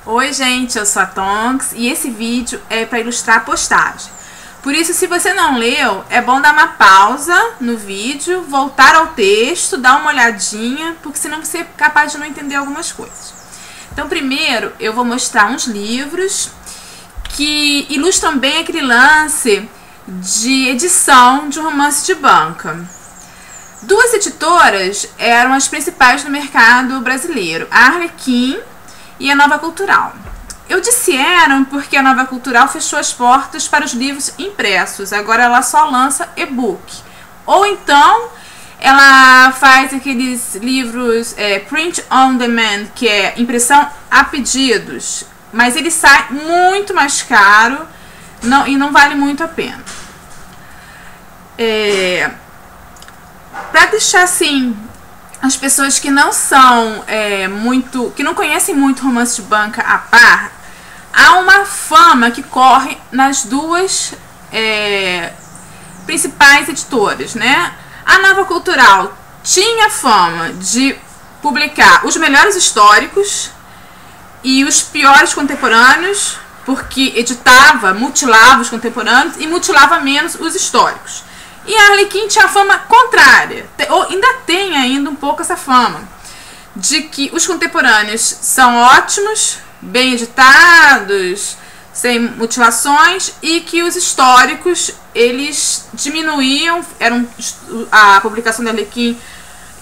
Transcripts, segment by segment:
Oi gente, eu sou a Tonks e esse vídeo é para ilustrar a postagem. Por isso, se você não leu, é bom dar uma pausa no vídeo, voltar ao texto, dar uma olhadinha, porque senão você é capaz de não entender algumas coisas. Então primeiro eu vou mostrar uns livros que ilustram bem aquele lance de edição de um romance de banca. Duas editoras eram as principais no mercado brasileiro, a Arlequim e a Nova Cultural. Eu disse eram porque a Nova Cultural fechou as portas para os livros impressos, agora ela só lança e-book. Ou então ela faz aqueles livros print on demand, que é impressão a pedidos, mas ele sai muito mais caro e não vale muito a pena. Para deixar assim as pessoas que não são que não conhecem muito romance de banca a par, há uma fama que corre nas duas principais editoras, né? A Nova Cultural tinha fama de publicar os melhores históricos e os piores contemporâneos, porque mutilava os contemporâneos e mutilava menos os históricos. E a Arlequim tinha a fama contrária, ou ainda tem ainda um pouco essa fama, de que os contemporâneos são ótimos, bem editados, sem mutilações, e que os históricos, eles diminuíam, a publicação da Arlequim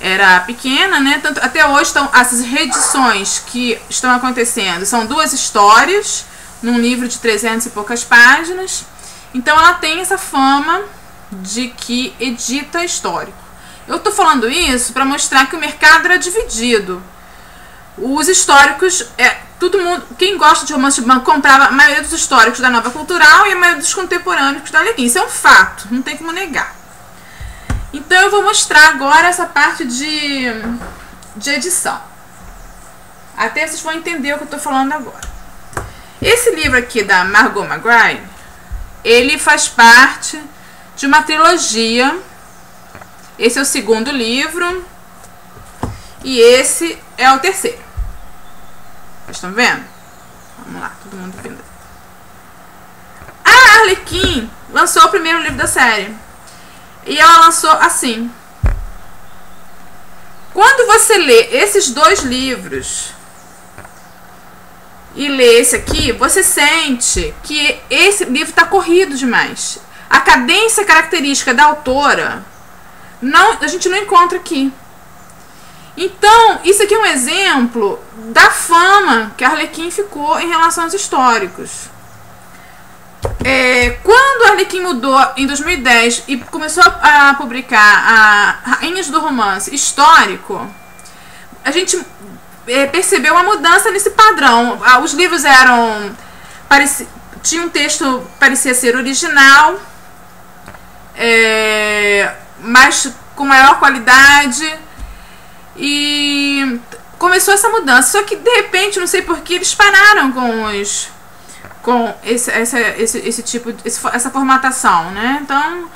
era pequena, né? Tanto, até hoje essas reedições que estão acontecendo são duas histórias, num livro de 300 e poucas páginas, então ela tem essa fama de que edita histórico. Eu tô falando isso para mostrar que o mercado era dividido. Os históricos, todo mundo, quem gosta de romance de banca comprava a maioria dos históricos da Nova Cultural e a maioria dos contemporâneos da Arlequim. Isso é um fato, não tem como negar. Então eu vou mostrar agora essa parte de edição. Até vocês vão entender o que eu tô falando agora. Esse livro aqui da Margot McGrath, ele faz parte de uma trilogia. Esse é o segundo livro e esse é o terceiro. Vocês estão vendo? Vamos lá, todo mundo vendo. A Arlequim lançou o primeiro livro da série e ela lançou assim. Quando você lê esses dois livros e lê esse aqui, você sente que esse livro está corrido demais. A cadência característica da autora a gente não encontra aqui. Então, isso aqui é um exemplo da fama que a Arlequim ficou em relação aos históricos. Quando a Arlequim mudou em 2010 e começou a publicar a Rainhas do Romance histórico, a gente percebeu uma mudança nesse padrão. Os livros tinha um texto que parecia ser original, mas com maior qualidade, e começou essa mudança. Só que de repente, não sei por que, eles pararam com essa formatação, né? Então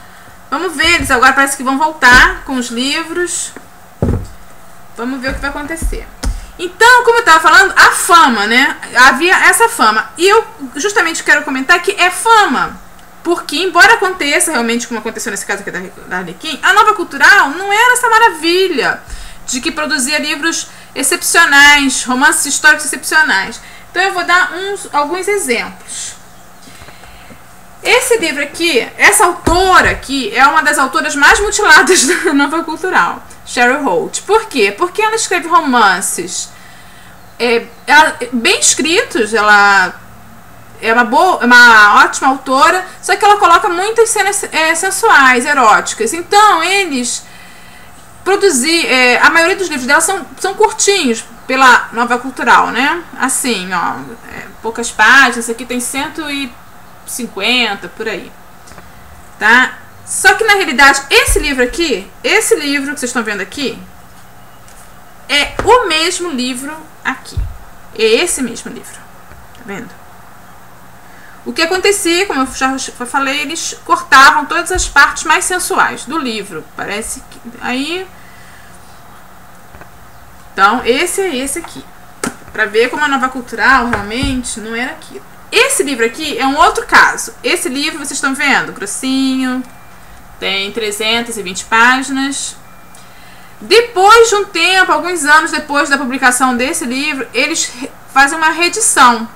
vamos ver, eles agora parece que vão voltar com os livros. Vamos ver o que vai acontecer. Então, como eu estava falando, a fama, né? Havia essa fama. E eu justamente quero comentar que é fama, porque embora aconteça realmente como aconteceu nesse caso aqui da Arlequim, a Nova Cultural não era essa maravilha de que produzia livros excepcionais, romances históricos excepcionais. Então eu vou dar alguns exemplos. Esse livro aqui, essa autora aqui, é uma das autoras mais mutiladas da Nova Cultural, Cheryl Holt. Por quê? Porque ela escreve romances bem escritos, ela é uma ótima autora, só que ela coloca muitas cenas sensuais, eróticas. Então eles a maioria dos livros dela são curtinhos pela Nova Cultural, né? Assim, ó, poucas páginas. Esse aqui tem 150 por aí, tá? Só que na realidade esse livro que vocês estão vendo aqui é o mesmo livro aqui. É esse mesmo livro, tá vendo? O que acontecia, como eu já falei, eles cortavam todas as partes mais sensuais do livro. Parece que aí. Então, esse é esse aqui. Pra ver como a Nova Cultural realmente não era aquilo. Esse livro aqui é um outro caso. Esse livro, vocês estão vendo, grossinho, tem 320 páginas. Depois de um tempo, alguns anos depois da publicação desse livro, eles fazem uma reedição.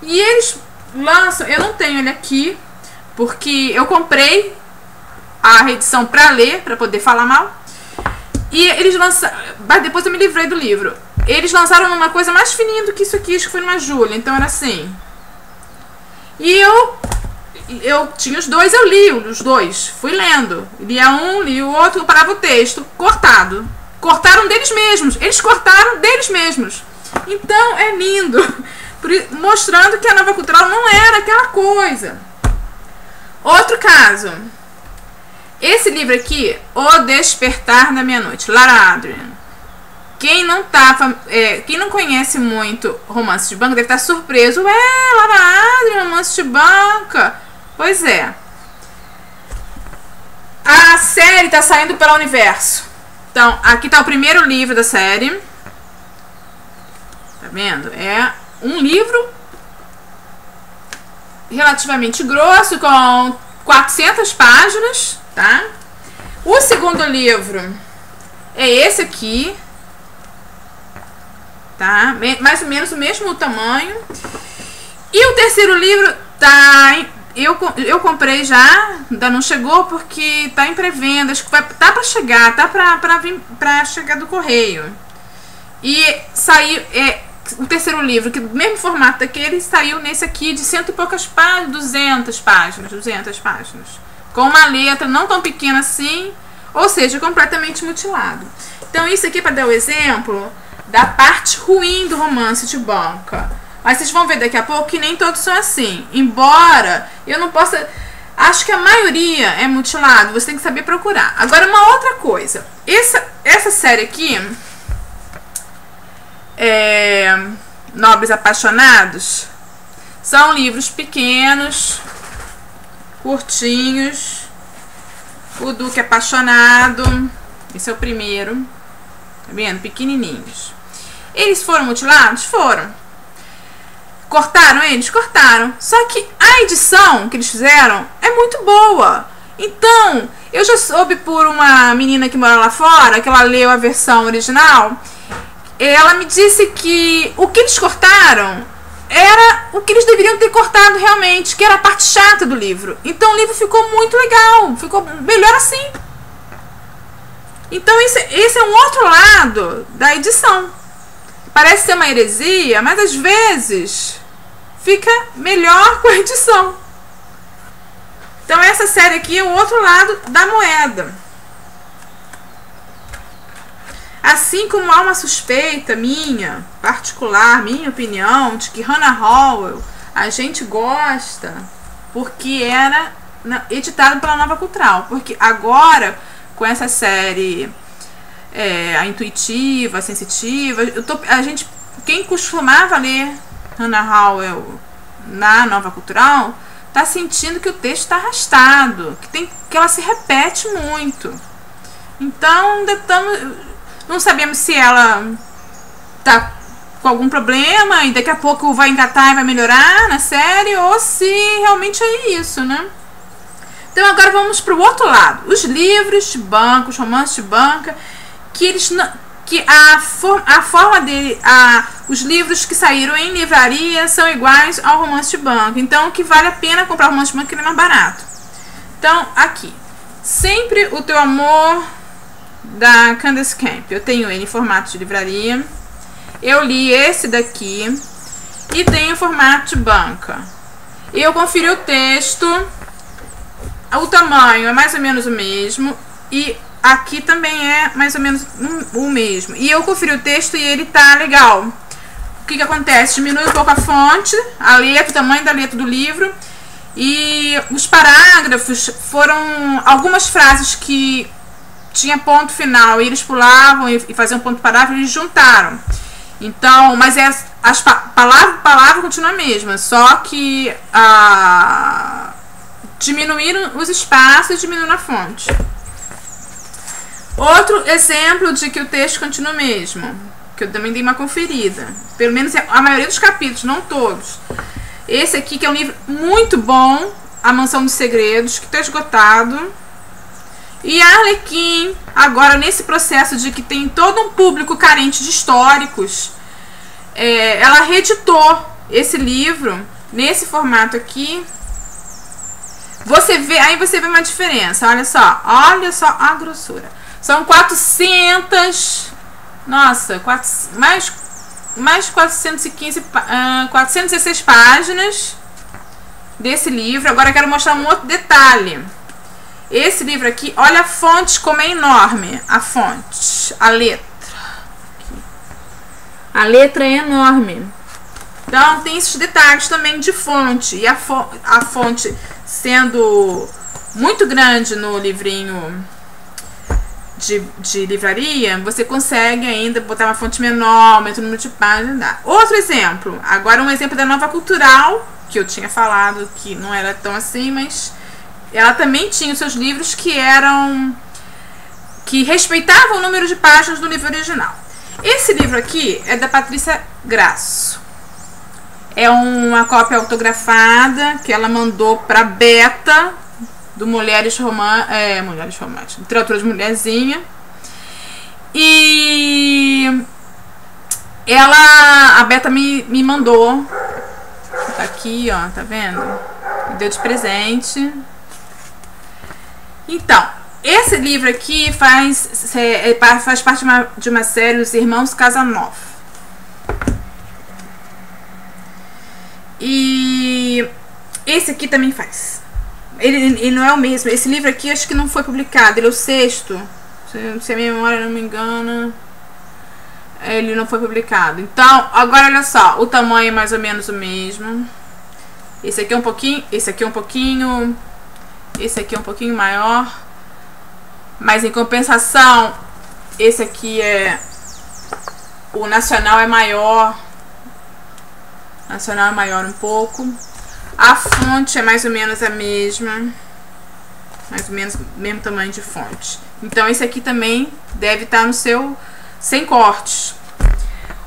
E eles lançam, eu não tenho ele aqui, porque eu comprei a reedição pra ler, pra poder falar mal. E eles lançaram, depois eu me livrei do livro. Eles lançaram uma coisa mais fininha do que isso aqui, acho que foi numa Júlia, então era assim. E eu tinha os dois, eu li os dois, fui lendo. Lia um, li o outro, eu parava o texto, cortado. Cortaram deles mesmos, eles cortaram deles mesmos. Então é lindo, mostrando que a Nova Cultural não era aquela coisa. Outro caso. Esse livro aqui, O Despertar da Meia-Noite, Lara Adrian. Quem não conhece muito romance de banca deve estar surpreso. Lara Adrian, romance de banca. Pois é. A série está saindo pela Universo. Então, aqui está o primeiro livro da série. Tá vendo? É um livro relativamente grosso, com 400 páginas, tá? O segundo livro é esse aqui. Tá? Mais ou menos o mesmo tamanho. E o terceiro livro tá eu comprei já, ainda não chegou porque tá em pré-venda, acho que tá para chegar, tá para chegar do correio. E saiu o terceiro livro, que do mesmo formato daquele, saiu nesse aqui de 100 e poucas páginas, 200 páginas, com uma letra não tão pequena assim, ou seja, completamente mutilado. Então isso aqui, para dar o exemplo da parte ruim do romance de banca. Mas vocês vão ver daqui a pouco que nem todos são assim. Embora eu não possa... Acho que a maioria é mutilado. Você tem que saber procurar. Agora, uma outra coisa. Essa série aqui... Nobres Apaixonados. São livros pequenos, curtinhos. O Duque Apaixonado. Esse é o primeiro. Tá vendo? Pequenininhos. Eles foram mutilados? Foram. Cortaram eles? Cortaram. Só que a edição que eles fizeram é muito boa. Então, eu já soube por uma menina que mora lá fora, que ela leu a versão original. Ela me disse que o que eles cortaram era o que eles deveriam ter cortado realmente, que era a parte chata do livro. Então o livro ficou muito legal. Ficou melhor assim. Então esse é um outro lado da edição. Parece ser uma heresia, mas às vezes fica melhor com a edição. Então essa série aqui é o outro lado da moeda. Assim como há uma suspeita minha, particular, minha opinião, de que Hannah Howell a gente gosta porque era editado pela Nova Cultural. Porque agora, com essa série a intuitiva, a sensitiva, quem costumava ler Hannah Howell na Nova Cultural tá sentindo que o texto está arrastado, que ela se repete muito. Então não sabemos se ela tá com algum problema e daqui a pouco vai engatar e vai melhorar na série, ou se realmente é isso, né? Então agora vamos para o outro lado. Os livros de banca, os romances de banca, que a forma dele, os livros que saíram em livraria são iguais ao romance de banca. Então que vale a pena comprar o romance de banca, que ele é mais barato. Então aqui, Sempre o Teu Amor, da Candace Camp. Eu tenho ele em formato de livraria. Eu li esse daqui e tenho em formato de banca. Eu conferi o texto, o tamanho é mais ou menos o mesmo e aqui também é mais ou menos o mesmo. E eu conferi o texto e ele tá legal. O que acontece? Diminui um pouco a fonte, a letra, o tamanho da letra do livro, e os parágrafos foram algumas frases que tinha ponto final e eles pulavam e faziam ponto parágrafo, eles juntaram. Então, mas as palavra continua a mesma, só que diminuíram os espaços e diminuíram a fonte. Outro exemplo de que o texto continua o mesmo, que eu também dei uma conferida. Pelo menos a maioria dos capítulos, não todos. Esse aqui, que é um livro muito bom, A Mansão dos Segredos, que está esgotado. E a Arlequim, agora nesse processo de que tem todo um público carente de históricos, ela reeditou esse livro nesse formato aqui. Aí você vê uma diferença. Olha só a grossura. São 400, nossa, mais 416 páginas desse livro. Agora eu quero mostrar um outro detalhe. Esse livro aqui, olha a fonte como é enorme. A fonte, a letra. A letra é enorme. Então tem esses detalhes também de fonte. E a fonte sendo muito grande no livrinho de livraria, você consegue ainda botar uma fonte menor, aumenta o número de páginas. Outro exemplo, agora um exemplo da Nova Cultural, que eu tinha falado que não era tão assim, mas ela também tinha os seus livros que respeitavam o número de páginas do livro original. Esse livro aqui é da Patrícia Grasso. É uma cópia autografada que ela mandou para Beta, do Mulheres Românticas, literatura de mulherzinha. E a Beta me mandou. Tá aqui, ó, tá vendo? Me deu de presente. Então, esse livro aqui faz parte de uma série Os Irmãos Casanova. E esse aqui também faz. Ele não é o mesmo. Esse livro aqui acho que não foi publicado. Ele é o 6º. Se a minha memória não me engana, ele não foi publicado. Então, agora olha só. O tamanho é mais ou menos o mesmo. Esse aqui é um pouquinho. Esse aqui é um pouquinho. Esse aqui é um pouquinho maior. Mas em compensação, esse aqui o nacional é maior. Nacional é maior um pouco. A fonte é mais ou menos a mesma. Mais ou menos o mesmo tamanho de fonte. Então esse aqui também deve estar no seu sem cortes.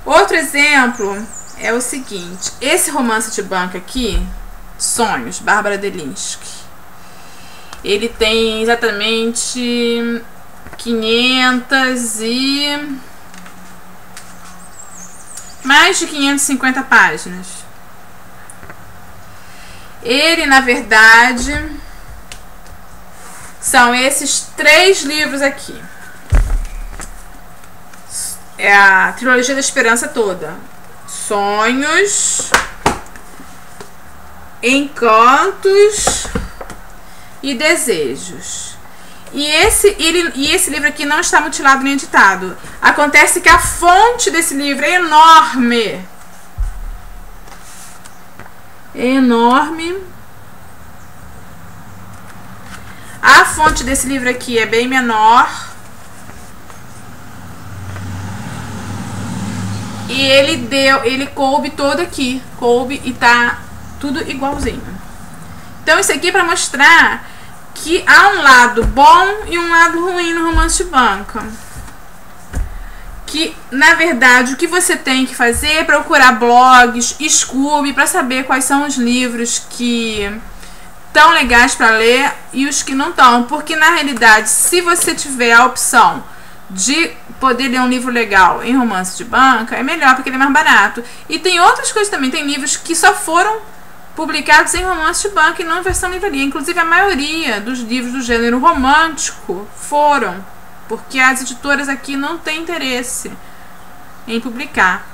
Outro exemplo é o seguinte. Esse romance de banca aqui, Sonhos, Bárbara Delinsky. Ele tem exatamente 500 mais de 550 páginas. Ele, na verdade, são esses 3 livros aqui. É a trilogia da esperança toda. Sonhos, Encantos e Desejos. E esse livro aqui não está mutilado nem editado. Acontece que a fonte desse livro é enorme. É enorme. A fonte desse livro aqui é bem menor. E ele coube todo aqui. Coube e tá tudo igualzinho. Então isso aqui é para mostrar que há um lado bom e um lado ruim no romance de banca. Que, na verdade, o que você tem que fazer é procurar blogs, Scooby, para saber quais são os livros que estão legais para ler e os que não estão. Porque, na realidade, se você tiver a opção de poder ler um livro legal em romance de banca, é melhor porque ele é mais barato. E tem outras coisas também. Tem livros que só foram publicados em romance de banca e não em versão livraria. Inclusive, a maioria dos livros do gênero romântico foram, porque as editoras aqui não têm interesse em publicar.